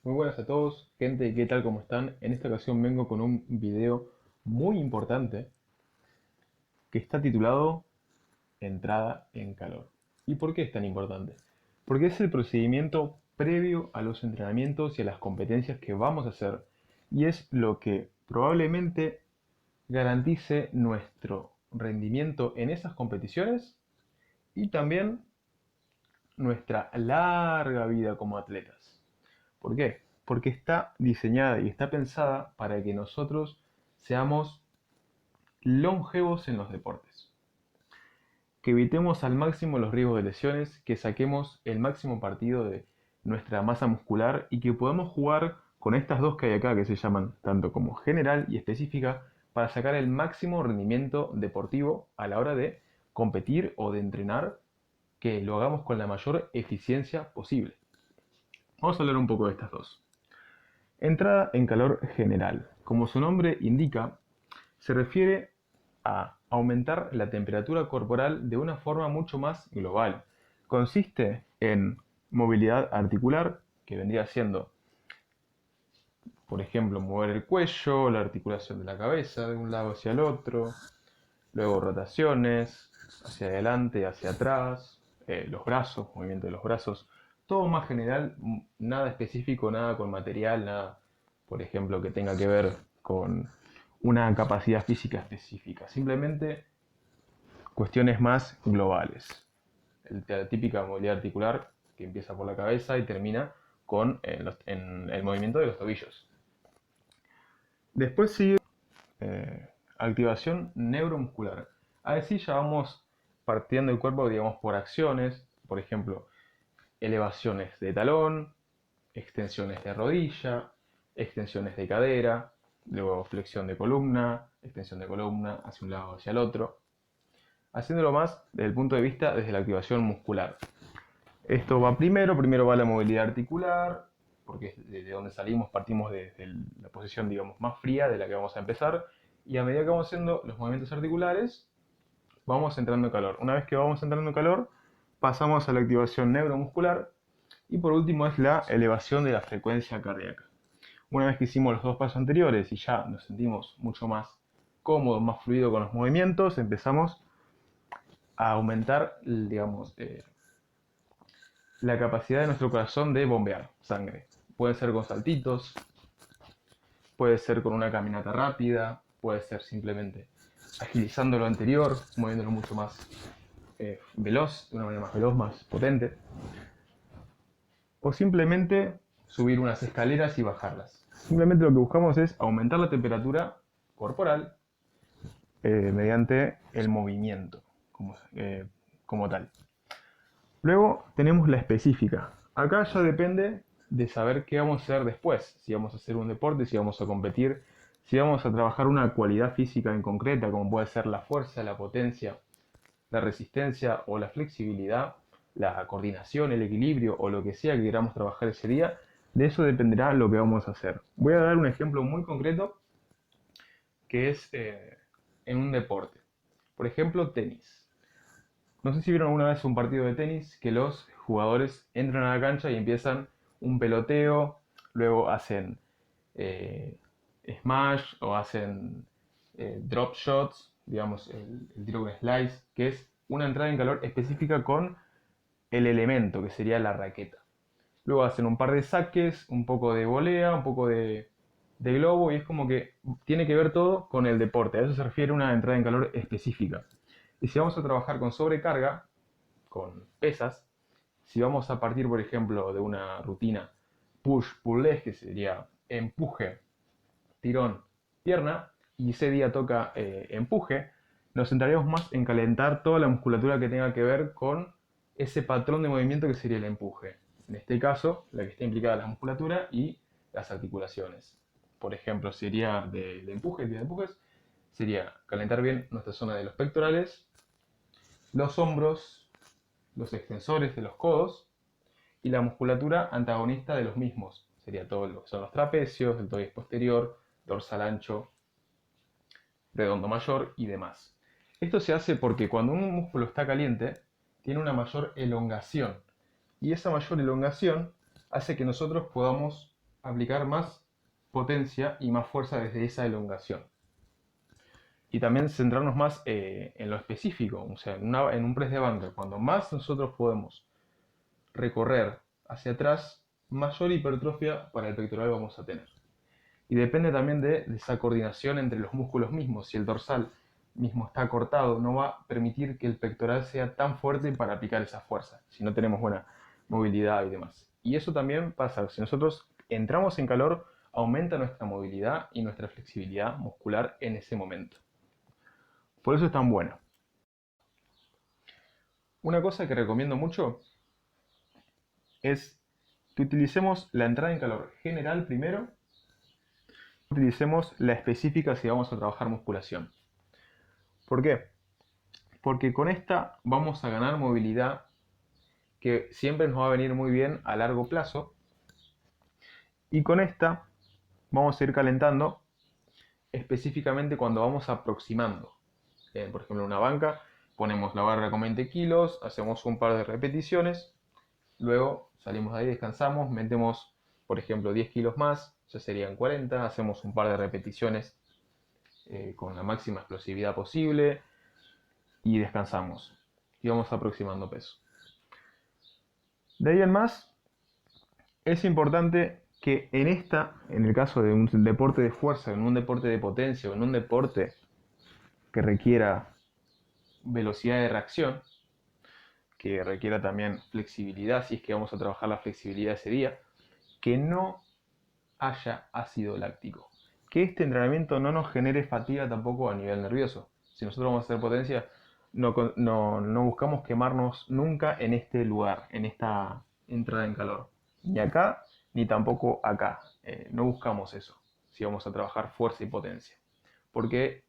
Muy buenas a todos, gente, ¿qué tal? ¿Cómo están? En esta ocasión vengo con un video muy importante que está titulado Entrada en calor. ¿Y por qué es tan importante? Porque es el procedimiento previo a los entrenamientos y a las competencias que vamos a hacer y es lo que probablemente garantice nuestro rendimiento en esas competiciones y también nuestra larga vida como atletas. ¿Por qué? Porque está diseñada y está pensada para que nosotros seamos longevos en los deportes, que evitemos al máximo los riesgos de lesiones, que saquemos el máximo partido de nuestra masa muscular y que podamos jugar con estas dos que hay acá, que se llaman tanto como general y específica, para sacar el máximo rendimiento deportivo a la hora de competir o de entrenar, que lo hagamos con la mayor eficiencia posible. Vamos a hablar un poco de estas dos. Entrada en calor general. Como su nombre indica, se refiere a aumentar la temperatura corporal de una forma mucho más global. Consiste en movilidad articular, que vendría siendo, por ejemplo, mover el cuello, la articulación de la cabeza de un lado hacia el otro, luego rotaciones hacia adelante, hacia atrás, los brazos, movimiento de los brazos, todo más general, nada específico, nada con material, nada, por ejemplo, que tenga que ver con una capacidad física específica, simplemente cuestiones más globales. La típica movilidad articular que empieza por la cabeza y termina con en el movimiento de los tobillos. Después sigue activación neuromuscular. Así ya vamos partiendo el cuerpo, digamos, por acciones, por ejemplo, elevaciones de talón, extensiones de rodilla, extensiones de cadera, luego flexión de columna, extensión de columna hacia un lado hacia el otro, haciéndolo más desde el punto de vista desde la activación muscular. Esto va primero va la movilidad articular, porque de donde salimos partimos desde la posición, digamos, más fría de la que vamos a empezar, y a medida que vamos haciendo los movimientos articulares, vamos entrando en calor. Una vez que vamos entrando en calor, pasamos a la activación neuromuscular, y por último es la elevación de la frecuencia cardíaca. Una vez que hicimos los dos pasos anteriores y ya nos sentimos mucho más cómodos, más fluidos con los movimientos, empezamos a aumentar, digamos, la capacidad de nuestro corazón de bombear sangre. Puede ser con saltitos, puede ser con una caminata rápida, puede ser simplemente agilizando lo anterior, moviéndolo mucho más veloz, de una manera más veloz, más potente, o simplemente subir unas escaleras y bajarlas. Simplemente lo que buscamos es aumentar la temperatura corporal mediante el movimiento como tal. Luego tenemos la específica. Acá ya depende de saber qué vamos a hacer después. Si vamos a hacer un deporte, si vamos a competir, si vamos a trabajar una cualidad física en concreta, como puede ser la fuerza, la potencia, la resistencia o la flexibilidad, la coordinación, el equilibrio o lo que sea que queramos trabajar ese día. De eso dependerá lo que vamos a hacer. Voy a dar un ejemplo muy concreto que es en un deporte. Por ejemplo, tenis. No sé si vieron alguna vez un partido de tenis que los jugadores entran a la cancha y empiezan un peloteo, luego hacen eh, smash o hacen drop shots, digamos el tiro con slice, que es una entrada en calor específica con el elemento, que sería la raqueta. Luego hacen un par de saques, un poco de volea, un poco de globo, y es como que tiene que ver todo con el deporte. A eso se refiere una entrada en calor específica. Y si vamos a trabajar con sobrecarga, con pesas, si vamos a partir, por ejemplo, de una rutina push-pull-leg, que sería empuje, tirón, pierna, y ese día toca empuje, nos centraremos más en calentar toda la musculatura que tenga que ver con ese patrón de movimiento que sería el empuje. En este caso, la que está implicada la musculatura y las articulaciones. Por ejemplo, sería de empuje, de empujes, sería calentar bien nuestra zona de los pectorales, los hombros, los extensores de los codos y la musculatura antagonista de los mismos. Sería todo lo que son los trapecios, el tobillo posterior, dorsal ancho, redondo mayor y demás. Esto se hace porque cuando un músculo está caliente, tiene una mayor elongación. Y esa mayor elongación hace que nosotros podamos aplicar más potencia y más fuerza desde esa elongación. Y también centrarnos más en lo específico, o sea, en un press de banca. Cuando más nosotros podemos recorrer hacia atrás, mayor hipertrofia para el pectoral vamos a tener. Y depende también de esa coordinación entre los músculos mismos. Si el dorsal mismo está cortado, no va a permitir que el pectoral sea tan fuerte para aplicar esa fuerza, si no tenemos buena movilidad y demás. Y eso también pasa, si nosotros entramos en calor, aumenta nuestra movilidad y nuestra flexibilidad muscular en ese momento. Por eso es tan buena. Una cosa que recomiendo mucho es que utilicemos la entrada en calor general primero, utilicemos la específica si vamos a trabajar musculación. ¿Por qué? Porque con esta vamos a ganar movilidad que siempre nos va a venir muy bien a largo plazo, y con esta vamos a ir calentando específicamente cuando vamos aproximando. Por ejemplo, en una banca ponemos la barra con 20 kilos, hacemos un par de repeticiones, luego salimos de ahí, descansamos, metemos por ejemplo 10 kilos más, ya serían 40, hacemos un par de repeticiones con la máxima explosividad posible y descansamos. Y vamos aproximando peso. De ahí en más, es importante que en el caso de un deporte de fuerza, en un deporte de potencia o en un deporte que requiera velocidad de reacción, que requiera también flexibilidad, si es que vamos a trabajar la flexibilidad ese día, que no haya ácido láctico. Que este entrenamiento no nos genere fatiga tampoco a nivel nervioso. Si nosotros vamos a hacer potencia, no buscamos quemarnos nunca en este lugar, en esta entrada en calor. Ni acá, ni tampoco acá. No buscamos eso si vamos a trabajar fuerza y potencia. Porque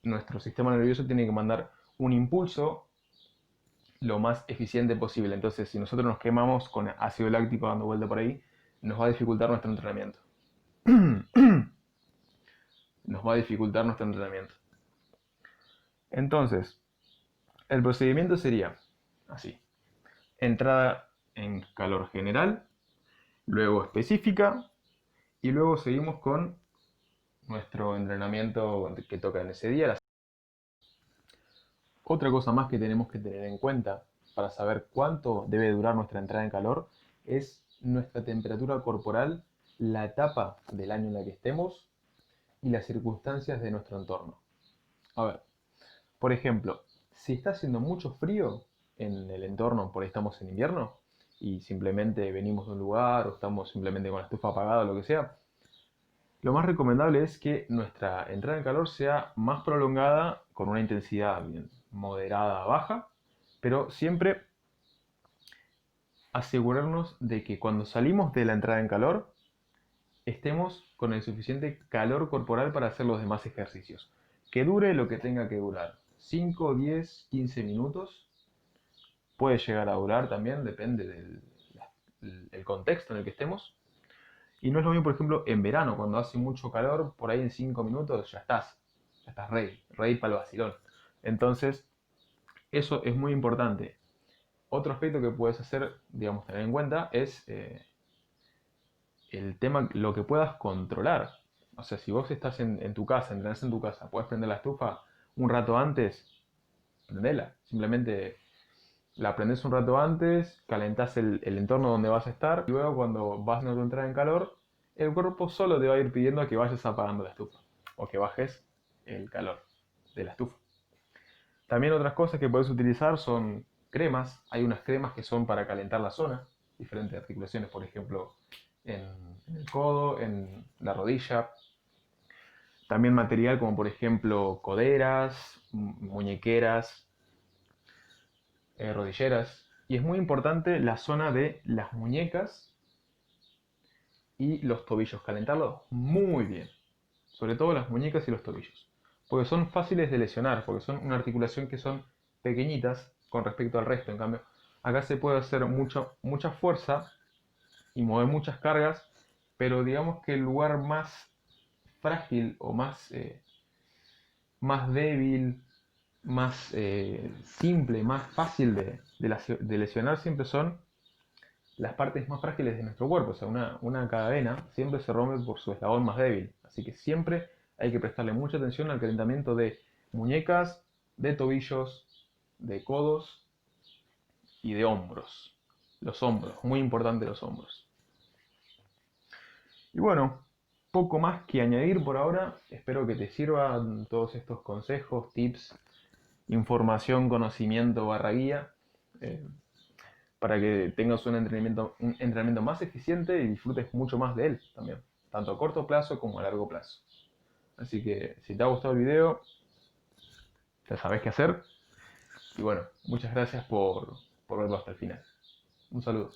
nuestro sistema nervioso tiene que mandar un impulso lo más eficiente posible. Entonces, si nosotros nos quemamos con ácido láctico dando vuelta por ahí, nos va a dificultar nuestro entrenamiento. Nos va a dificultar nuestro entrenamiento. Entonces, el procedimiento sería así. Entrada en calor general, luego específica, y luego seguimos con nuestro entrenamiento que toca en ese día. Otra cosa más que tenemos que tener en cuenta para saber cuánto debe durar nuestra entrada en calor es nuestra temperatura corporal, la etapa del año en la que estemos y las circunstancias de nuestro entorno. A ver, por ejemplo, si está haciendo mucho frío en el entorno, por ahí estamos en invierno, y simplemente venimos de un lugar o estamos simplemente con la estufa apagada o lo que sea, lo más recomendable es que nuestra entrada en calor sea más prolongada, con una intensidad bien moderada a baja, pero siempre asegurarnos de que cuando salimos de la entrada en calor estemos con el suficiente calor corporal para hacer los demás ejercicios. Que dure lo que tenga que durar. 5, 10, 15 minutos. Puede llegar a durar también, depende del contexto en el que estemos. Y no es lo mismo, por ejemplo, en verano, cuando hace mucho calor, por ahí en 5 minutos ya estás ready para el vacilón. Entonces, eso es muy importante. Otro aspecto que puedes hacer, digamos, tener en cuenta es el tema, lo que puedas controlar. O sea, si vos estás en tu casa, entrenás en tu casa, puedes prender la estufa un rato antes, prendela. Simplemente la prendés un rato antes, calentás el entorno donde vas a estar, y luego cuando vas a tu entrada en calor, el cuerpo solo te va a ir pidiendo que vayas apagando la estufa o que bajes el calor de la estufa. También otras cosas que puedes utilizar son cremas. Hay unas cremas que son para calentar la zona, diferentes articulaciones, por ejemplo, en el codo, en la rodilla. También material como por ejemplo coderas, muñequeras, rodilleras. Y es muy importante la zona de las muñecas y los tobillos, calentarlos muy bien. Sobre todo las muñecas y los tobillos. Porque son fáciles de lesionar, porque son una articulación que son pequeñitas con respecto al resto. En cambio, acá se puede hacer mucha fuerza y mover muchas cargas, pero digamos que el lugar más frágil o más débil, más simple, más fácil de lesionar siempre son las partes más frágiles de nuestro cuerpo. O sea, una cadena siempre se rompe por su eslabón más débil. Así que siempre hay que prestarle mucha atención al calentamiento de muñecas, de tobillos, de codos y de hombros. Los hombros, muy importante los hombros. Y bueno, poco más que añadir por ahora. Espero que te sirvan todos estos consejos, tips, información, conocimiento barra guía, eh, para que tengas un entrenamiento más eficiente y disfrutes mucho más de él también, tanto a corto plazo como a largo plazo. Así que si te ha gustado el video, ya sabes qué hacer. Y bueno, muchas gracias por verlo hasta el final. Un saludo.